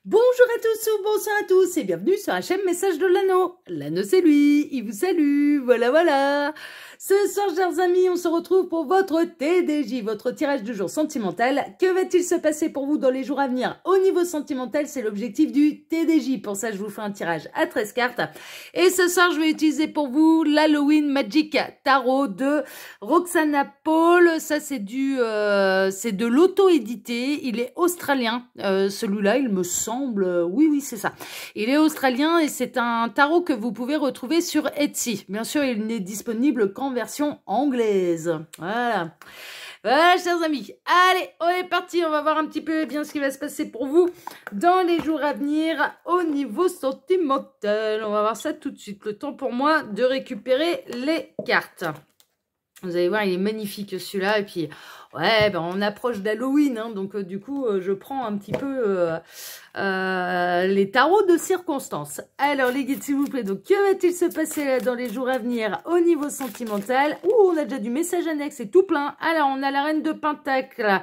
Bonjour à tous ou bonsoir à tous et bienvenue sur la chaîne Message de l'Anneau. L'Anneau c'est lui, il vous salue, voilà. Ce soir chers amis, on se retrouve pour votre TDJ, votre tirage du jour sentimental. Que va-t-il se passer pour vous dans les jours à venir au niveau sentimental? C'est l'objectif du TDJ. Pour ça, je vous fais un tirage à 13 cartes. Et ce soir, je vais utiliser pour vous l'Halloween Magic Tarot de Roxana Paul. Ça, c'est de l'auto-édité. Il est australien. Celui-là, il me semble. Oui, c'est ça. Il est australien et c'est un tarot que vous pouvez retrouver sur Etsy. Bien sûr, il n'est disponible qu'en version anglaise. Voilà, chers amis. Allez, on est parti. On va voir un petit peu bien ce qui va se passer pour vous dans les jours à venir au niveau sentimental. On va voir ça tout de suite. Le temps pour moi de récupérer les cartes. Vous allez voir, il est magnifique celui-là. Et puis, ouais, ben, on approche d'Halloween. Hein, donc, du coup, je prends un petit peu les tarots de circonstance. Alors, les guides, s'il vous plaît. Donc, que va-t-il se passer là, dans les jours à venir au niveau sentimental? Ouh, on a déjà du message annexe, c'est tout plein. Alors, on a la reine de Pentacle,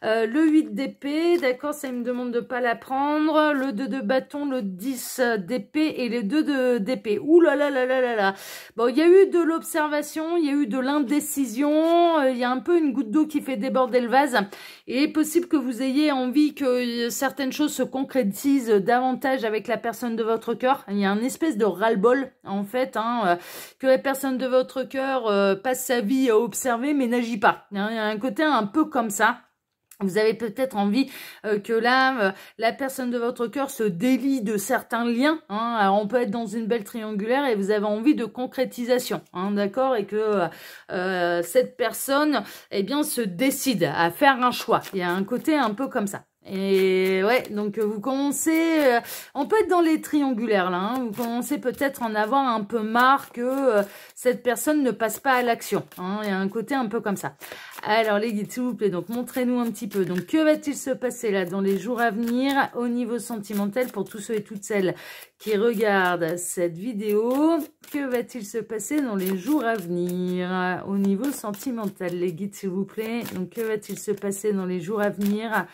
le 8 d'épée. D'accord, ça, il me demande de ne pas la prendre. Le 2 de bâton, le 10 d'épée et les 2 d'épée. Ouh là là. Bon, il y a eu de l'observation, il y a eu de l'indécision. Il y a un peu une goutte d'eau qui fait déborder le vase. Il est possible que vous ayez envie que certaines choses se concrétisent davantage avec la personne de votre cœur. Il y a une espèce de ras-le-bol, en fait, hein, que la personne de votre cœur passe sa vie à observer, mais n'agit pas. Il y a un côté un peu comme ça. Vous avez peut-être envie que là, la personne de votre cœur se délie de certains liens. Hein. Alors, on peut être dans une belle triangulaire et vous avez envie de concrétisation, hein, d'accord? Et que cette personne, eh bien, se décide à faire un choix. Il y a un côté un peu comme ça. Et ouais, donc vous commencez, on peut être dans les triangulaires là, hein, vous commencez peut-être en avoir un peu marre que cette personne ne passe pas à l'action. Hein, il y a un côté un peu comme ça. Alors les guides, s'il vous plaît, donc montrez-nous un petit peu. Donc que va-t-il se passer là dans les jours à venir au niveau sentimental pour tous ceux et toutes celles qui regardent cette vidéo? Que va-t-il se passer dans les jours à venir au niveau sentimental, les guides, s'il vous plaît? Donc que va-t-il se passer dans les jours à venir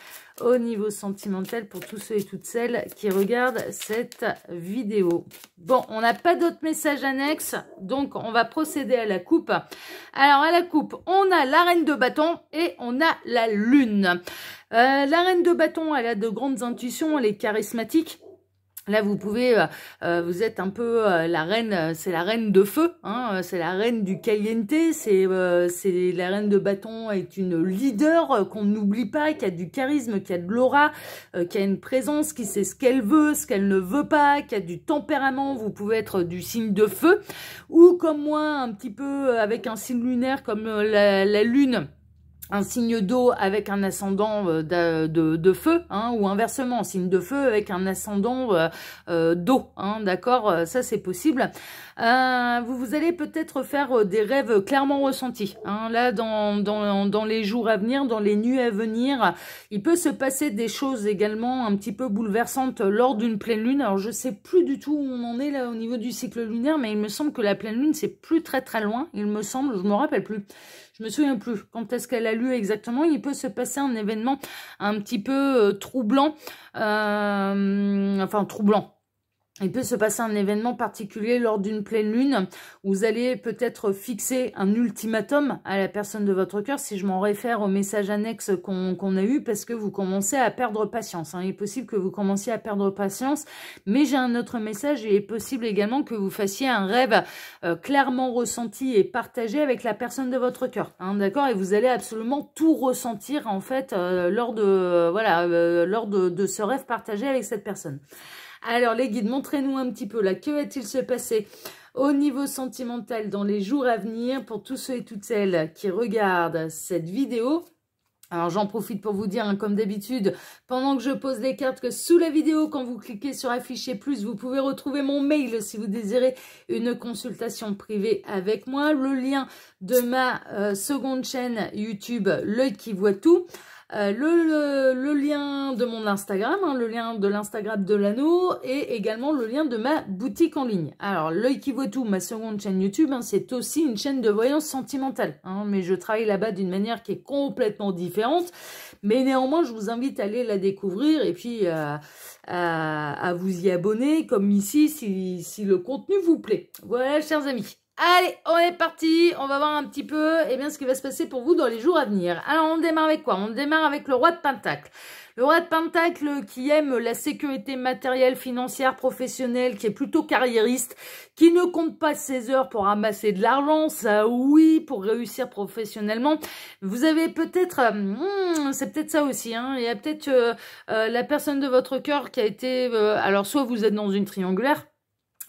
au niveau sentimental pour tous ceux et toutes celles qui regardent cette vidéo? Bon, on n'a pas d'autres messages annexes, donc on va procéder à la coupe. Alors, à la coupe, on a la reine de bâton et on a la lune. La reine de bâton, elle a de grandes intuitions, elle est charismatique. Là, vous pouvez, vous êtes un peu la reine, c'est la reine de feu, hein, c'est la reine du caliente, c'est la reine de bâton est une leader qu'on n'oublie pas, qui a du charisme, qui a de l'aura, qui a une présence, qui sait ce qu'elle veut, ce qu'elle ne veut pas, qui a du tempérament. Vous pouvez être du signe de feu ou comme moi, un petit peu avec un signe lunaire comme la lune. Un signe d'eau avec un ascendant de feu, hein, ou inversement, un signe de feu avec un ascendant d'eau, hein, d'accord, ça c'est possible. Vous allez peut-être faire des rêves clairement ressentis. Hein, là, dans les jours à venir, dans les nuits à venir, il peut se passer des choses également un petit peu bouleversantes lors d'une pleine lune. Alors, je sais plus du tout où on en est là au niveau du cycle lunaire, mais il me semble que la pleine lune, c'est plus très loin. Il me semble, je me rappelle plus. Je me souviens plus quand est-ce qu'elle a lieu exactement. Il peut se passer un événement un petit peu troublant. Enfin, troublant. Il peut se passer un événement particulier lors d'une pleine lune. Vous allez peut-être fixer un ultimatum à la personne de votre cœur, si je m'en réfère au message annexe qu'on a eu, parce que vous commencez à perdre patience. Hein. Il est possible que vous commenciez à perdre patience, mais j'ai un autre message. Il est possible également que vous fassiez un rêve clairement ressenti et partagé avec la personne de votre cœur. Hein, d'accord? Et vous allez absolument tout ressentir, en fait, lors de ce rêve partagé avec cette personne. Alors les guides, montrez-nous un petit peu là, que va-t-il se passer au niveau sentimental dans les jours à venir pour tous ceux et toutes celles qui regardent cette vidéo? Alors j'en profite pour vous dire, hein, comme d'habitude, pendant que je pose les cartes, que sous la vidéo, quand vous cliquez sur afficher plus, vous pouvez retrouver mon mail si vous désirez une consultation privée avec moi, le lien de ma seconde chaîne YouTube, L'œil qui voit tout. le lien de mon Instagram, hein, le lien de l'Instagram de l'anneau et également le lien de ma boutique en ligne. Alors, l'œil qui voit tout, ma seconde chaîne YouTube, hein, c'est aussi une chaîne de voyance sentimentale. Hein, mais je travaille là-bas d'une manière qui est complètement différente. Mais néanmoins, je vous invite à aller la découvrir et puis à vous y abonner comme ici si le contenu vous plaît. Voilà, chers amis. Allez, on est parti, on va voir un petit peu ce qui va se passer pour vous dans les jours à venir. Alors, on démarre avec quoi? On démarre avec le roi de Pentacle. Le roi de Pentacle qui aime la sécurité matérielle, financière, professionnelle, qui est plutôt carriériste, qui ne compte pas ses heures pour ramasser de l'argent, ça oui, pour réussir professionnellement. Vous avez peut-être, c'est peut-être ça aussi, hein, il y a peut-être la personne de votre cœur qui a été, alors soit vous êtes dans une triangulaire,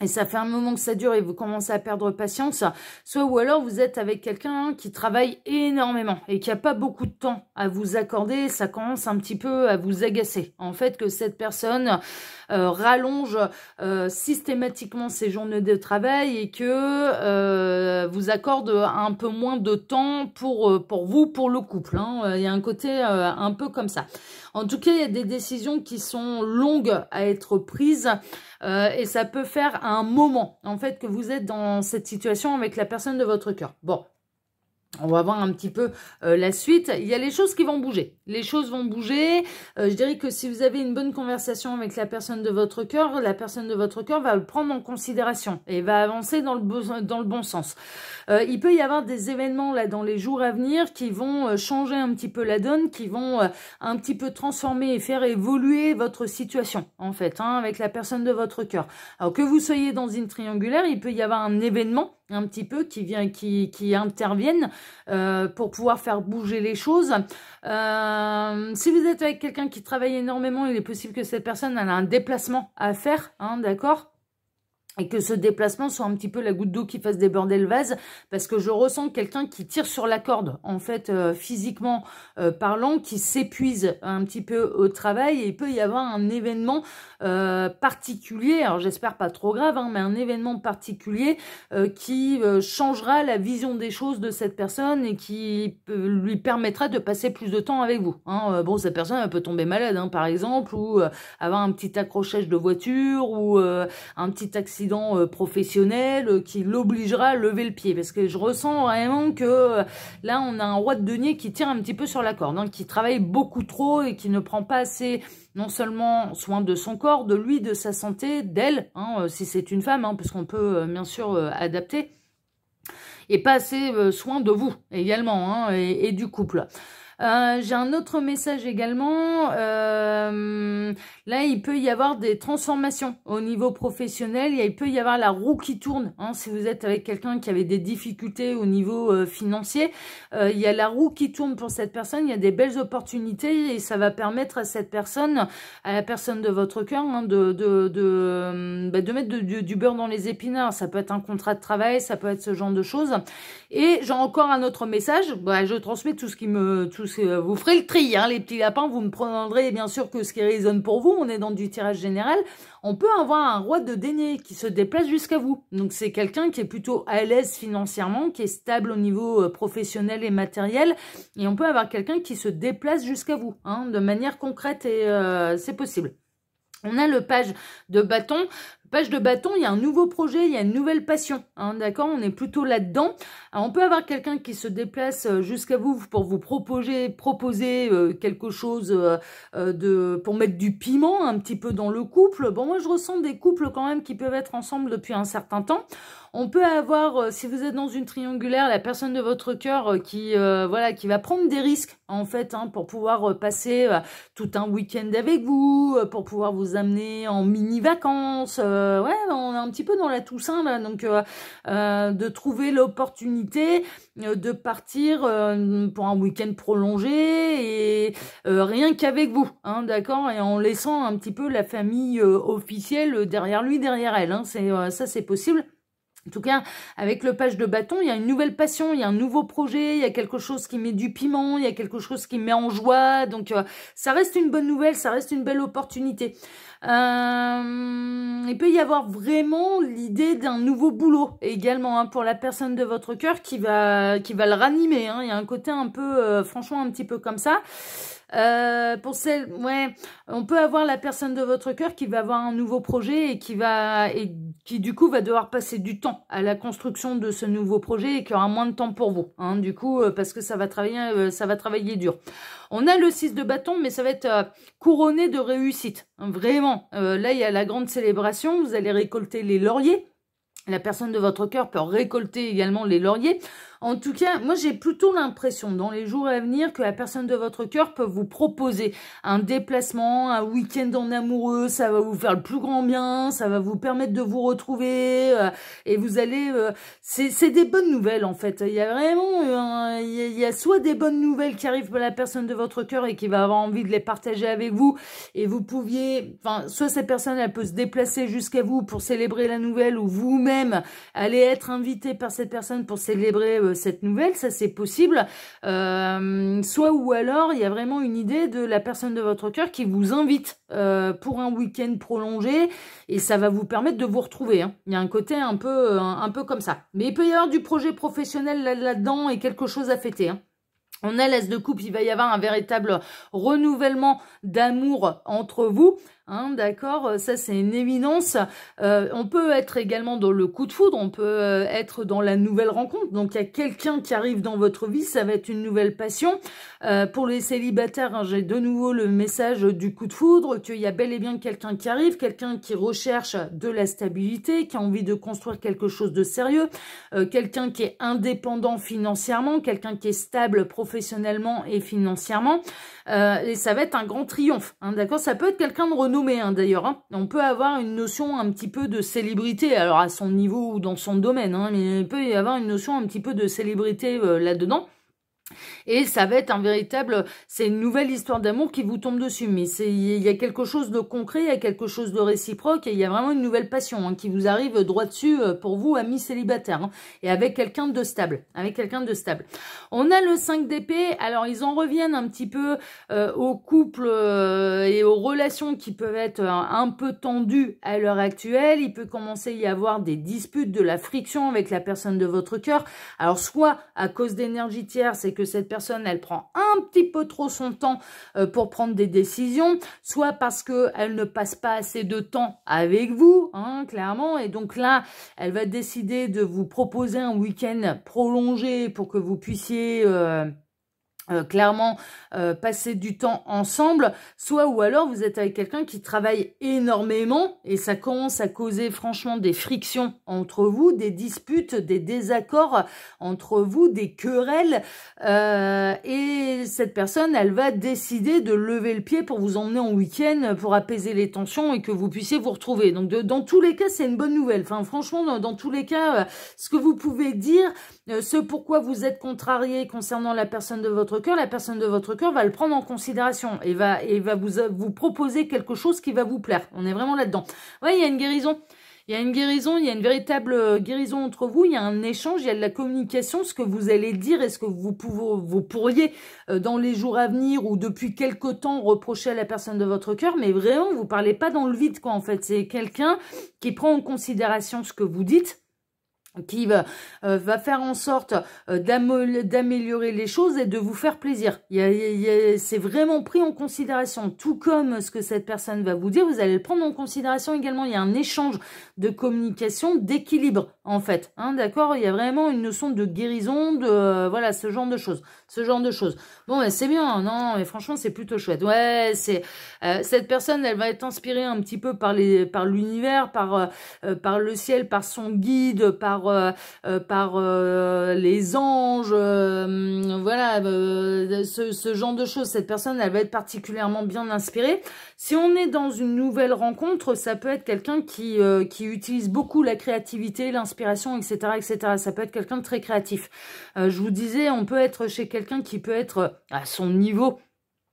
et ça fait un moment que ça dure et vous commencez à perdre patience, soit ou alors vous êtes avec quelqu'un qui travaille énormément et qui n'a pas beaucoup de temps à vous accorder, ça commence un petit peu à vous agacer. En fait, que cette personne rallonge systématiquement ses journées de travail et que vous accorde un peu moins de temps pour vous, pour le couple. Hein. Il y a un côté un peu comme ça. En tout cas, il y a des décisions qui sont longues à être prises et ça peut faire un moment, en fait, que vous êtes dans cette situation avec la personne de votre cœur. Bon. On va voir un petit peu la suite. Il y a les choses qui vont bouger. Les choses vont bouger. Je dirais que si vous avez une bonne conversation avec la personne de votre cœur, la personne de votre cœur va le prendre en considération et va avancer dans le bon sens. Il peut y avoir des événements là dans les jours à venir qui vont changer un petit peu la donne, qui vont un petit peu transformer et faire évoluer votre situation en fait, hein, avec la personne de votre cœur. Alors que vous soyez dans une triangulaire, il peut y avoir un événement un petit peu qui interviennent pour pouvoir faire bouger les choses. Si vous êtes avec quelqu'un qui travaille énormément, il est possible que cette personne elle a un déplacement à faire, hein, d'accord ? Et que ce déplacement soit un petit peu la goutte d'eau qui fasse déborder le vase, parce que je ressens quelqu'un qui tire sur la corde, en fait, physiquement parlant, qui s'épuise un petit peu au travail, et il peut y avoir un événement particulier, alors j'espère pas trop grave, hein, mais un événement particulier qui changera la vision des choses de cette personne et qui lui permettra de passer plus de temps avec vous. Hein. Bon, cette personne elle peut tomber malade, hein, par exemple, ou avoir un petit accrochage de voiture, ou un petit accident professionnel qui l'obligera à lever le pied, parce que je ressens vraiment que là on a un roi de denier qui tire un petit peu sur la corde, hein, qui travaille beaucoup trop et qui ne prend pas assez non seulement soin de son corps, de lui, de sa santé, d'elle, hein, si c'est une femme, hein, parce qu'on peut bien sûr adapter, et pas assez soin de vous également, hein, et du couple. J'ai un autre message également. Là, il peut y avoir des transformations au niveau professionnel. Il peut y avoir la roue qui tourne. Hein, si vous êtes avec quelqu'un qui avait des difficultés au niveau financier, il y a la roue qui tourne pour cette personne. Il y a des belles opportunités et ça va permettre à cette personne, à la personne de votre cœur, hein, de mettre du beurre dans les épinards. Ça peut être un contrat de travail, ça peut être ce genre de choses. Et j'ai encore un autre message. Bah, je transmets tout ce qui me... vous ferez le tri, hein, les petits lapins, vous ne prendrez bien sûr que ce qui résonne pour vous, on est dans du tirage général. On peut avoir un roi de denier qui se déplace jusqu'à vous. Donc c'est quelqu'un qui est plutôt à l'aise financièrement, qui est stable au niveau professionnel et matériel. Et on peut avoir quelqu'un qui se déplace jusqu'à vous, hein, de manière concrète et c'est possible. On a le page de bâton. Page de bâton, il y a un nouveau projet, il y a une nouvelle passion, hein, d'accord, on est plutôt là-dedans. On peut avoir quelqu'un qui se déplace jusqu'à vous pour vous proposer quelque chose pour mettre du piment un petit peu dans le couple. Bon, moi je ressens des couples quand même qui peuvent être ensemble depuis un certain temps. On peut avoir, si vous êtes dans une triangulaire, la personne de votre cœur qui va prendre des risques en fait, hein, pour pouvoir passer tout un week-end avec vous, pour pouvoir vous amener en mini-vacances. Ouais, on est un petit peu dans la Toussaint là, donc de trouver l'opportunité de partir pour un week-end prolongé et rien qu'avec vous, hein, d'accord, et en laissant un petit peu la famille officielle derrière lui, derrière elle, hein, ça c'est possible. En tout cas, avec le page de bâton, il y a une nouvelle passion, il y a un nouveau projet, il y a quelque chose qui met du piment, il y a quelque chose qui met en joie. Donc, ça reste une bonne nouvelle, ça reste une belle opportunité. Il peut y avoir vraiment l'idée d'un nouveau boulot également, hein, pour la personne de votre cœur qui va le ranimer. Hein. Il y a un côté un peu, franchement, un petit peu comme ça. Pour celle, ouais, on peut avoir la personne de votre cœur qui va avoir un nouveau projet et qui du coup va devoir passer du temps à la construction de ce nouveau projet et qui aura moins de temps pour vous, hein, du coup, parce que ça va travailler dur. On a le 6 de bâton, mais ça va être couronné de réussite, hein, vraiment. Là, il y a la grande célébration, vous allez récolter les lauriers. La personne de votre cœur peut récolter également les lauriers. En tout cas, moi, j'ai plutôt l'impression dans les jours à venir que la personne de votre cœur peut vous proposer un déplacement, un week-end en amoureux. Ça va vous faire le plus grand bien, ça va vous permettre de vous retrouver et vous allez... c'est des bonnes nouvelles, en fait. Il y a vraiment... il y a soit des bonnes nouvelles qui arrivent pour la personne de votre cœur et qui va avoir envie de les partager avec vous et vous pouviez... Enfin, soit cette personne, elle peut se déplacer jusqu'à vous pour célébrer la nouvelle ou vous-même allez être invité par cette personne pour célébrer cette nouvelle, ça c'est possible, soit ou alors il y a vraiment une idée de la personne de votre cœur qui vous invite pour un week-end prolongé et ça va vous permettre de vous retrouver, hein. Il y a un côté un peu comme ça, mais il peut y avoir du projet professionnel là-dedans et quelque chose à fêter, hein. On a l'as de coupe, il va y avoir un véritable renouvellement d'amour entre vous. Hein, d'accord, ça c'est une évidence. On peut être également dans le coup de foudre, on peut être dans la nouvelle rencontre. Donc il y a quelqu'un qui arrive dans votre vie, ça va être une nouvelle passion. Pour les célibataires, hein, j'ai de nouveau le message du coup de foudre, qu'il y a bel et bien quelqu'un qui arrive, quelqu'un qui recherche de la stabilité, qui a envie de construire quelque chose de sérieux, quelqu'un qui est indépendant financièrement, quelqu'un qui est stable professionnellement et financièrement. Et ça va être un grand triomphe, hein, d'accord. Ça peut être quelqu'un de renommé, hein, d'ailleurs, hein. On peut avoir une notion un petit peu de célébrité, alors à son niveau ou dans son domaine, hein, mais il peut y avoir une notion un petit peu de célébrité là-dedans. Et ça va être un véritable, c'est une nouvelle histoire d'amour qui vous tombe dessus, mais il y a quelque chose de concret, il y a quelque chose de réciproque, et il y a vraiment une nouvelle passion, hein, qui vous arrive droit dessus pour vous, amis célibataires, hein, et avec quelqu'un de stable, On a le 5 d'épée, alors ils en reviennent un petit peu aux couples et aux relations qui peuvent être un peu tendues à l'heure actuelle. Il peut commencer à y avoir des disputes, de la friction avec la personne de votre cœur, alors soit à cause d'énergie tierce, c'est que cette personne, elle prend un petit peu trop son temps pour prendre des décisions, soit parce qu'elle ne passe pas assez de temps avec vous, hein, clairement, et donc là, elle va décider de vous proposer un week-end prolongé pour que vous puissiez... clairement passer du temps ensemble, soit ou alors vous êtes avec quelqu'un qui travaille énormément et ça commence à causer franchement des frictions entre vous, des disputes, des désaccords entre vous, des querelles, et cette personne, elle va décider de lever le pied pour vous emmener en week-end pour apaiser les tensions et que vous puissiez vous retrouver. Donc dans tous les cas, c'est une bonne nouvelle. Enfin franchement, dans tous les cas, ce que vous pouvez dire, ce pourquoi vous êtes contrarié concernant la personne de votre cœur, la personne de votre cœur va le prendre en considération et va vous proposer quelque chose qui va vous plaire. On est vraiment là-dedans. Ouais, il y a une guérison. Il y a une guérison, il y a une véritable guérison entre vous, il y a un échange, il y a de la communication, ce que vous allez dire et ce que vous pourriez dans les jours à venir ou depuis quelque temps reprocher à la personne de votre cœur, mais vraiment, vous parlez pas dans le vide, quoi, en fait. C'est quelqu'un qui prend en considération ce que vous dites, qui va faire en sorte d'améliorer les choses et de vous faire plaisir. C'est vraiment pris en considération, tout comme ce que cette personne va vous dire, vous allez le prendre en considération également. Il y a un échange de communication, d'équilibre, en fait, hein, d'accord. Il y a vraiment une notion de guérison, de voilà, ce genre de choses. Bon, ben, c'est bien, non, mais franchement, c'est plutôt chouette. Ouais, c'est cette personne, elle va être inspirée un petit peu par l'univers, par le ciel, par son guide, par les anges, voilà, ce genre de choses. Cette personne, elle va être particulièrement bien inspirée. Si on est dans une nouvelle rencontre, ça peut être quelqu'un qui utilise beaucoup la créativité, l'inspiration, etc., etc. Ça peut être quelqu'un de très créatif. Je vous disais, on peut être chez quelqu'un qui peut être à son niveau,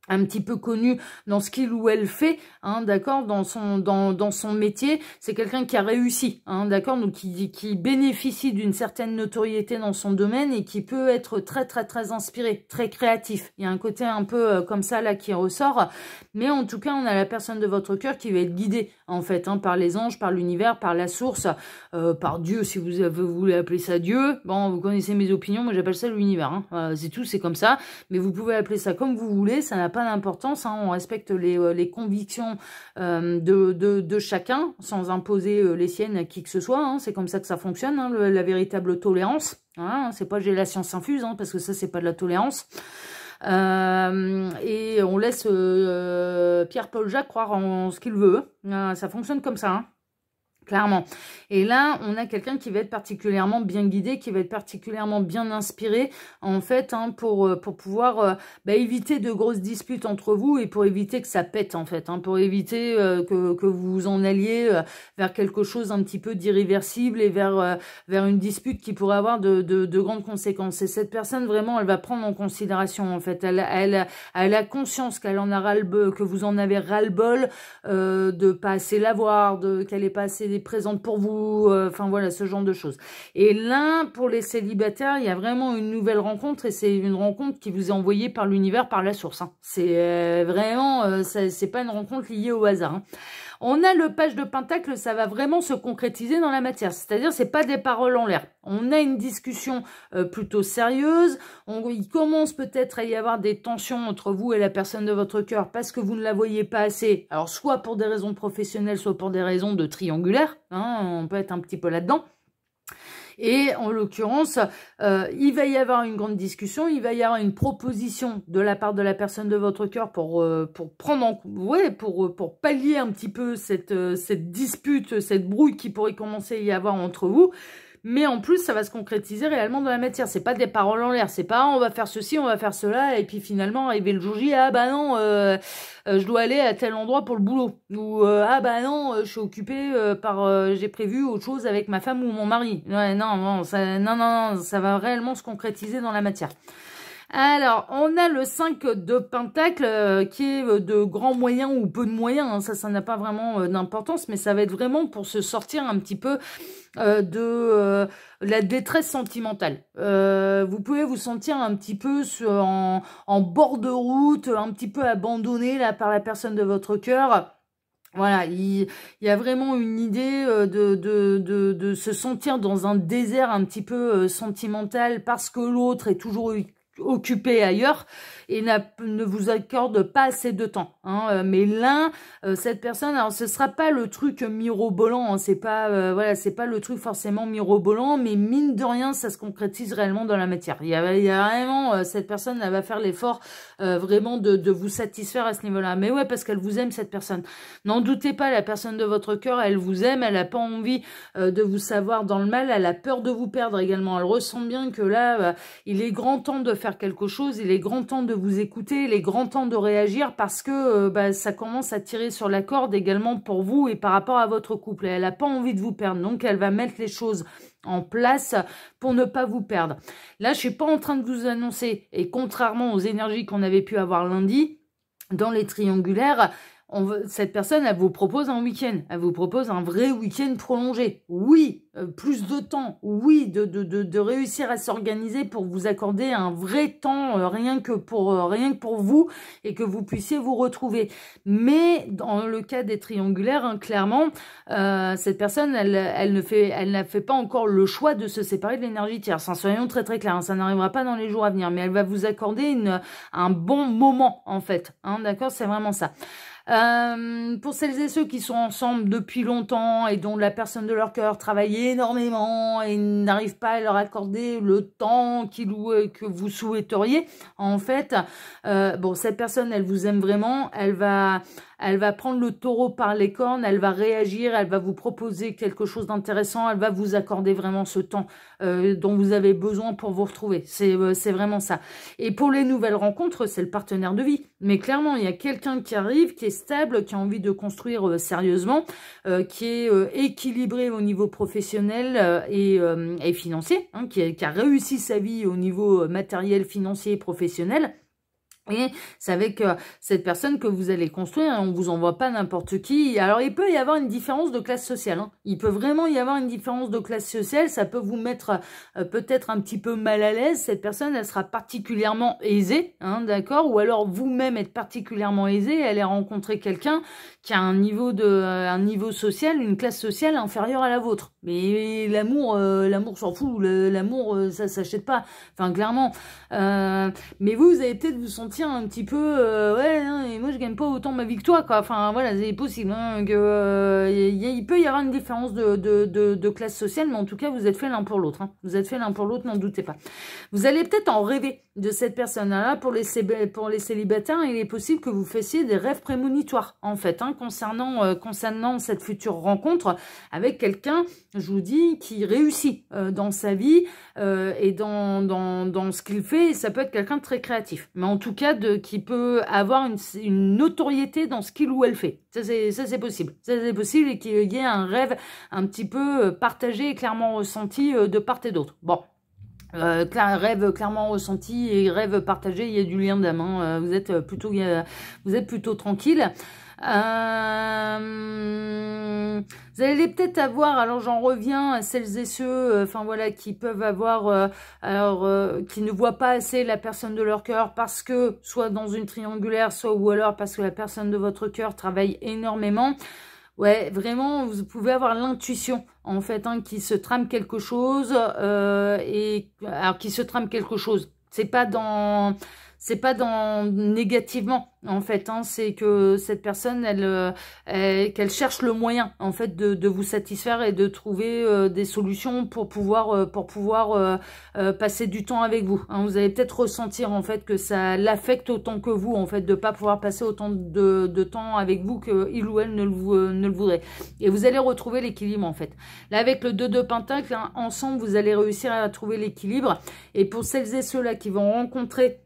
un petit peu connu dans ce qu'il ou elle fait, hein, d'accord, dans son métier. C'est quelqu'un qui a réussi, hein, d'accord, donc qui bénéficie d'une certaine notoriété dans son domaine et qui peut être très très très inspiré, très créatif. Il y a un côté un peu comme ça là qui ressort, mais en tout cas on a la personne de votre cœur qui va être guidée en fait, hein, par les anges, par l'univers, par la source, par Dieu si vous voulez appeler ça Dieu. Bon, vous connaissez mes opinions, moi j'appelle ça l'univers, hein. C'est tout, c'est comme ça, mais vous pouvez appeler ça comme vous voulez, ça n'a pas pas d'importance, hein, on respecte les convictions de chacun, sans imposer les siennes à qui que ce soit, hein, c'est comme ça que ça fonctionne, hein, la véritable tolérance, hein, c'est pas j'ai la science infuse, hein, parce que ça c'est pas de la tolérance. Et on laisse Pierre-Paul Jacques croire en ce qu'il veut, ça fonctionne comme ça, hein. Clairement. Et là, on a quelqu'un qui va être particulièrement bien guidé, qui va être particulièrement bien inspiré, en fait, hein, pour pouvoir éviter de grosses disputes entre vous et pour éviter que ça pète, en fait, hein, pour éviter que vous en alliez vers quelque chose un petit peu d'irréversible et vers une dispute qui pourrait avoir de grandes conséquences. Et cette personne, vraiment, elle va prendre en considération, en fait. Elle a conscience qu'elle en a ras-le-bol, que vous en avez ras-le-bol de pas assez la voir, qu'elle est pas assez présente pour vous, enfin voilà, ce genre de choses. Et là, pour les célibataires, il y a vraiment une nouvelle rencontre et c'est une rencontre qui vous est envoyée par l'univers, par la source, hein. C'est vraiment, c'est pas une rencontre liée au hasard, hein. On a le page de Pentacle, ça va vraiment se concrétiser dans la matière. C'est-à-dire, c'est pas des paroles en l'air. On a une discussion plutôt sérieuse. Il commence peut-être à y avoir des tensions entre vous et la personne de votre cœur parce que vous ne la voyez pas assez. Alors, soit pour des raisons professionnelles, soit pour des raisons de triangulaire, hein, on peut être un petit peu là-dedans. Et en l'occurrence, il va y avoir une grande discussion, il va y avoir une proposition de la part de la personne de votre cœur pour prendre en pour pallier un petit peu cette dispute, cette brouille qui pourrait commencer à y avoir entre vous. Mais en plus, ça va se concrétiser réellement dans la matière. C'est pas des paroles en l'air. C'est pas on va faire ceci, on va faire cela, et puis finalement arriver le jour J, ah bah non, je dois aller à tel endroit pour le boulot. Ou ah bah non, je suis occupée j'ai prévu autre chose avec ma femme ou mon mari. Ouais, non, ça va réellement se concrétiser dans la matière. Alors, on a le 5 de Pentacle qui est de grands moyens ou peu de moyens, hein, ça n'a pas vraiment d'importance, mais ça va être vraiment pour se sortir un petit peu de la détresse sentimentale. Vous pouvez vous sentir un petit peu en bord de route, un petit peu abandonné là par la personne de votre cœur. Voilà, il y a vraiment une idée de se sentir dans un désert un petit peu sentimental parce que l'autre est toujours occupé ailleurs et ne vous accorde pas assez de temps, hein. Mais l'un, cette personne, alors ce sera pas le truc mirobolant, hein, c'est pas c'est pas le truc forcément mirobolant, mais mine de rien, ça se concrétise réellement dans la matière. Il y a vraiment cette personne, elle va faire l'effort vraiment de vous satisfaire à ce niveau-là. Mais ouais, parce qu'elle vous aime cette personne. N'en doutez pas, la personne de votre cœur, elle vous aime, elle a pas envie de vous savoir dans le mal, elle a peur de vous perdre également. Elle ressent bien que là, il est grand temps de faire quelque chose, il est grand temps de vous écouter, il est grand temps de réagir parce que ça commence à tirer sur la corde également pour vous et par rapport à votre couple. Et elle n'a pas envie de vous perdre, donc elle va mettre les choses en place pour ne pas vous perdre. Là, je suis pas en train de vous annoncer, et contrairement aux énergies qu'on avait pu avoir lundi, dans les triangulaires, cette personne, elle vous propose un week-end. Elle vous propose un vrai week-end prolongé. Oui, plus de temps. Oui, de réussir à s'organiser pour vous accorder un vrai temps, rien que pour vous, et que vous puissiez vous retrouver. Mais dans le cas des triangulaires, hein, clairement, cette personne, elle n'a fait pas encore le choix de se séparer de l'énergie tierce. Hein, soyons très très clairs, hein, ça n'arrivera pas dans les jours à venir, mais elle va vous accorder un bon moment, en fait. Hein, d'accord, c'est vraiment ça. Pour celles et ceux qui sont ensemble depuis longtemps et dont la personne de leur cœur travaille énormément et n'arrive pas à leur accorder le temps que vous souhaiteriez, en fait, cette personne, elle vous aime vraiment, elle va prendre le taureau par les cornes, elle va réagir, elle va vous proposer quelque chose d'intéressant, elle va vous accorder vraiment ce temps dont vous avez besoin pour vous retrouver. C'est vraiment ça. Et pour les nouvelles rencontres, c'est le partenaire de vie. Mais clairement, il y a quelqu'un qui arrive, qui est stable, qui a envie de construire sérieusement, qui est équilibré au niveau professionnel et financier, hein, qui a réussi sa vie au niveau matériel, financier et professionnel. Et c'est avec cette personne que vous allez construire, on vous envoie pas n'importe qui. Alors, il peut y avoir une différence de classe sociale, hein. Il peut vraiment y avoir une différence de classe sociale, ça peut vous mettre peut-être un petit peu mal à l'aise. Cette personne, elle sera particulièrement aisée, hein, d'accord? Ou alors vous-même êtes particulièrement aisé, elle a rencontré quelqu'un qui a un niveau social, une classe sociale inférieure à la vôtre. Mais l'amour s'en fout, l'amour, ça s'achète pas. Enfin, clairement. Mais vous allez peut-être vous sentir sentir un petit peu, ouais, non, et moi je gagne pas autant ma vie que toi, quoi. Enfin, voilà, c'est possible, hein, que, il peut y avoir une différence de classe sociale, mais en tout cas, vous êtes fait l'un pour l'autre, hein. Vous êtes fait l'un pour l'autre, n'en doutez pas. Vous allez peut-être en rêver de cette personne-là. Pour les célibataires, il est possible que vous fassiez des rêves prémonitoires, en fait, hein, concernant cette future rencontre avec quelqu'un, je vous dis, qui réussit dans sa vie et dans ce qu'il fait. Et ça peut être quelqu'un de très créatif, mais en tout cas qui peut avoir une notoriété dans ce qu'il ou elle fait. Ça c'est possible. Ça c'est possible, et qu'il y ait un rêve un petit peu partagé et clairement ressenti de part et d'autre. Bon. Rêve clairement ressenti et rêve partagé, il y a du lien d'âme, hein. Vous êtes plutôt tranquille. Vous allez peut-être avoir, alors j'en reviens à celles et ceux, enfin voilà, qui peuvent avoir, qui ne voient pas assez la personne de leur cœur, parce que soit dans une triangulaire, soit ou alors parce que la personne de votre cœur travaille énormément. Ouais, vraiment, vous pouvez avoir l'intuition, en fait, hein, qui se trame quelque chose, alors qui se trame quelque chose. C'est pas dans négativement, en fait, hein, c'est que cette personne, qu'elle cherche le moyen, en fait, de vous satisfaire et de trouver des solutions pour pouvoir passer du temps avec vous, hein. Vous allez peut-être ressentir, en fait, que ça l'affecte autant que vous, en fait, de pas pouvoir passer autant de temps avec vous qu'il ou elle ne le voudrait. Et vous allez retrouver l'équilibre, en fait. Là, avec le 2 de Pentacle, hein, ensemble, vous allez réussir à trouver l'équilibre. Et pour celles et ceux-là qui vont rencontrer,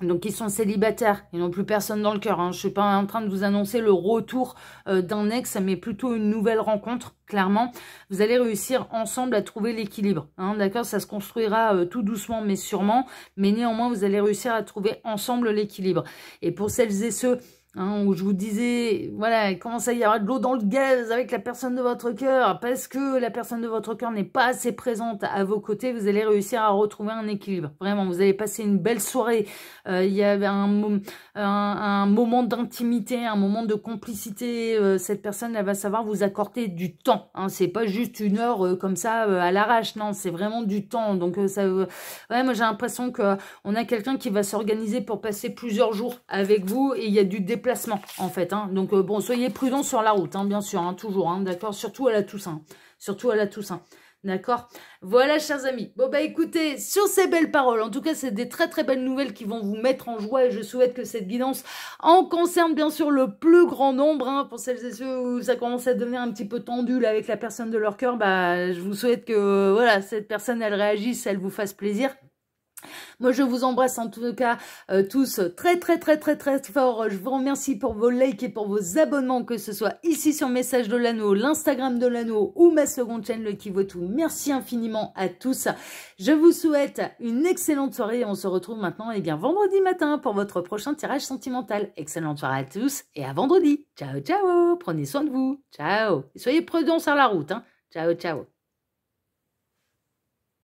donc ils sont célibataires, ils n'ont plus personne dans le cœur, hein. Je suis pas en train de vous annoncer le retour d'un ex, mais plutôt une nouvelle rencontre, clairement. Vous allez réussir ensemble à trouver l'équilibre, hein, d'accord. Ça se construira tout doucement mais sûrement, mais néanmoins vous allez réussir à trouver ensemble l'équilibre. Et pour celles et ceux, hein, où je vous disais, voilà, il commence à y avoir de l'eau dans le gaz avec la personne de votre cœur, parce que la personne de votre cœur n'est pas assez présente à vos côtés, vous allez réussir à retrouver un équilibre. Vraiment, vous allez passer une belle soirée. Il y avait un moment d'intimité, un moment de complicité. Cette personne, elle va savoir vous accorder du temps, hein. C'est pas juste une heure comme ça à l'arrache, non, c'est vraiment du temps. Donc ouais, moi j'ai l'impression que on a quelqu'un qui va s'organiser pour passer plusieurs jours avec vous, et il y a du déplacement, en fait, hein. Donc bon, soyez prudents sur la route, hein, bien sûr, hein, toujours, hein, d'accord, surtout à la Toussaint, d'accord. Voilà, chers amis. Bon, bah écoutez, sur ces belles paroles, en tout cas, c'est des très très belles nouvelles qui vont vous mettre en joie, et je souhaite que cette guidance en concerne bien sûr le plus grand nombre, hein. Pour celles et ceux où ça commence à devenir un petit peu tendu là, avec la personne de leur cœur, bah je vous souhaite que voilà, cette personne, elle réagisse, elle vous fasse plaisir. Moi, je vous embrasse en tout cas tous très très très très très fort. Je vous remercie pour vos likes et pour vos abonnements, que ce soit ici sur Message de l'Anneau, l'Instagram de l'Anneau ou ma seconde chaîne, le Kivotou. Merci infiniment à tous. Je vous souhaite une excellente soirée, et on se retrouve maintenant vendredi matin pour votre prochain tirage sentimental. Excellente soirée à tous et à vendredi. Ciao, ciao. Prenez soin de vous. Ciao. Et soyez prudents sur la route, hein. Ciao, ciao.